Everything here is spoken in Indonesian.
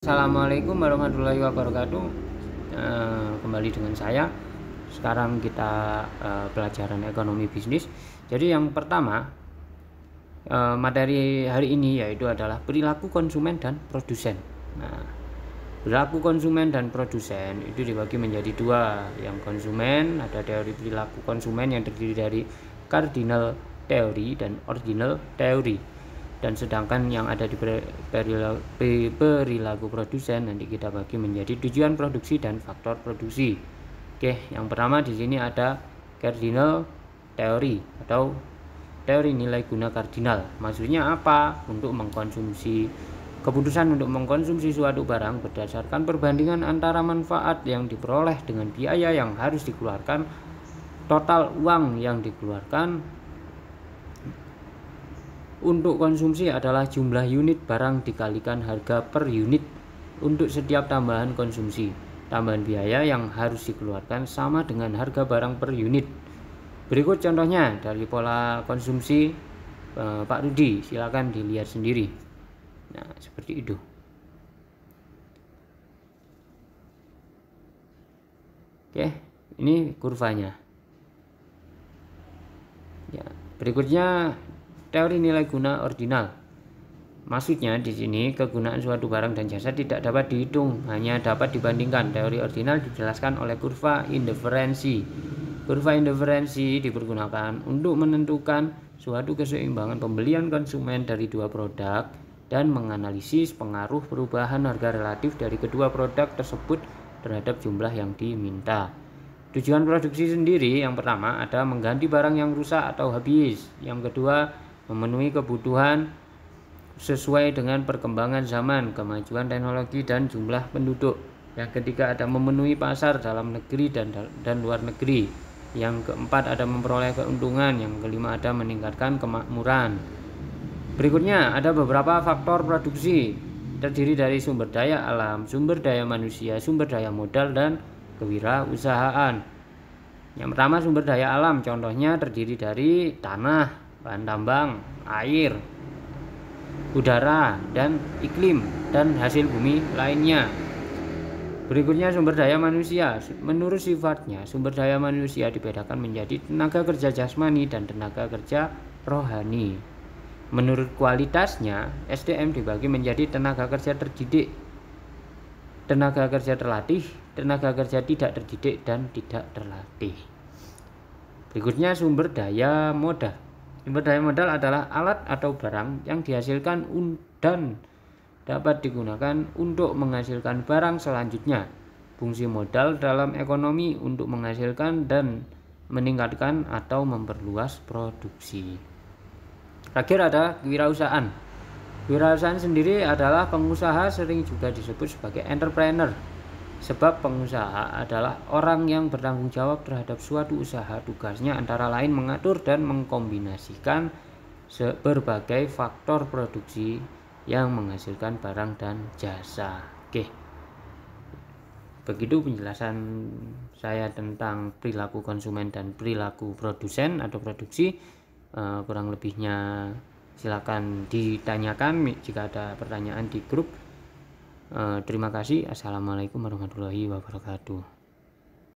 Assalamualaikum warahmatullahi wabarakatuh. Kembali dengan saya. Sekarang kita pelajaran ekonomi bisnis. Jadi yang pertama, materi hari ini yaitu adalah perilaku konsumen dan produsen. Nah, perilaku konsumen dan produsen itu dibagi menjadi dua. Yang konsumen, ada teori perilaku konsumen yang terdiri dari cardinal teori dan ordinal teori. Dan sedangkan yang ada di perilaku produsen nanti kita bagi menjadi tujuan produksi dan faktor produksi. Oke, yang pertama di sini ada cardinal teori atau teori nilai guna kardinal. Maksudnya apa? Untuk mengkonsumsi keputusan untuk mengkonsumsi suatu barang berdasarkan perbandingan antara manfaat yang diperoleh dengan biaya yang harus dikeluarkan, total uang yang dikeluarkan untuk konsumsi adalah jumlah unit barang dikalikan harga per unit untuk setiap tambahan konsumsi. Tambahan biaya yang harus dikeluarkan sama dengan harga barang per unit. Berikut contohnya dari pola konsumsi Pak Rudi, silakan dilihat sendiri. Nah, seperti itu. Oke, ini kurvanya. Ya, berikutnya teori nilai guna ordinal. Maksudnya di sini kegunaan suatu barang dan jasa tidak dapat dihitung, hanya dapat dibandingkan. Teori ordinal dijelaskan oleh kurva indiferensi. Kurva indiferensi dipergunakan untuk menentukan suatu keseimbangan pembelian konsumen dari dua produk dan menganalisis pengaruh perubahan harga relatif dari kedua produk tersebut terhadap jumlah yang diminta. Tujuan produksi sendiri yang pertama ada mengganti barang yang rusak atau habis. Yang kedua, memenuhi kebutuhan sesuai dengan perkembangan zaman, kemajuan teknologi, dan jumlah penduduk. Yang ketiga ada memenuhi pasar dalam negeri dan luar negeri. Yang keempat ada memperoleh keuntungan. Yang kelima ada meningkatkan kemakmuran. Berikutnya ada beberapa faktor produksi, terdiri dari sumber daya alam, sumber daya manusia, sumber daya modal, dan kewirausahaan. Yang pertama sumber daya alam, contohnya terdiri dari tanah, bahan tambang, air, udara, dan iklim, dan hasil bumi lainnya. Berikutnya sumber daya manusia. Menurut sifatnya, sumber daya manusia dibedakan menjadi tenaga kerja jasmani dan tenaga kerja rohani. Menurut kualitasnya, SDM dibagi menjadi tenaga kerja terdidik, tenaga kerja terlatih, tenaga kerja tidak terdidik, dan tidak terlatih. Berikutnya sumber daya modal. Sumber daya modal adalah alat atau barang yang dihasilkan dan dapat digunakan untuk menghasilkan barang selanjutnya. Fungsi modal dalam ekonomi untuk menghasilkan dan meningkatkan atau memperluas produksi. Terakhir ada kewirausahaan. Kewirausahaan sendiri adalah pengusaha, sering juga disebut sebagai entrepreneur. Sebab pengusaha adalah orang yang bertanggung jawab terhadap suatu usaha. Tugasnya antara lain mengatur dan mengkombinasikan berbagai faktor produksi yang menghasilkan barang dan jasa. Oke, begitu penjelasan saya tentang perilaku konsumen dan perilaku produsen atau produksi. Kurang lebihnya silakan ditanyakan jika ada pertanyaan di grup. Terima kasih. Assalamualaikum warahmatullahi wabarakatuh.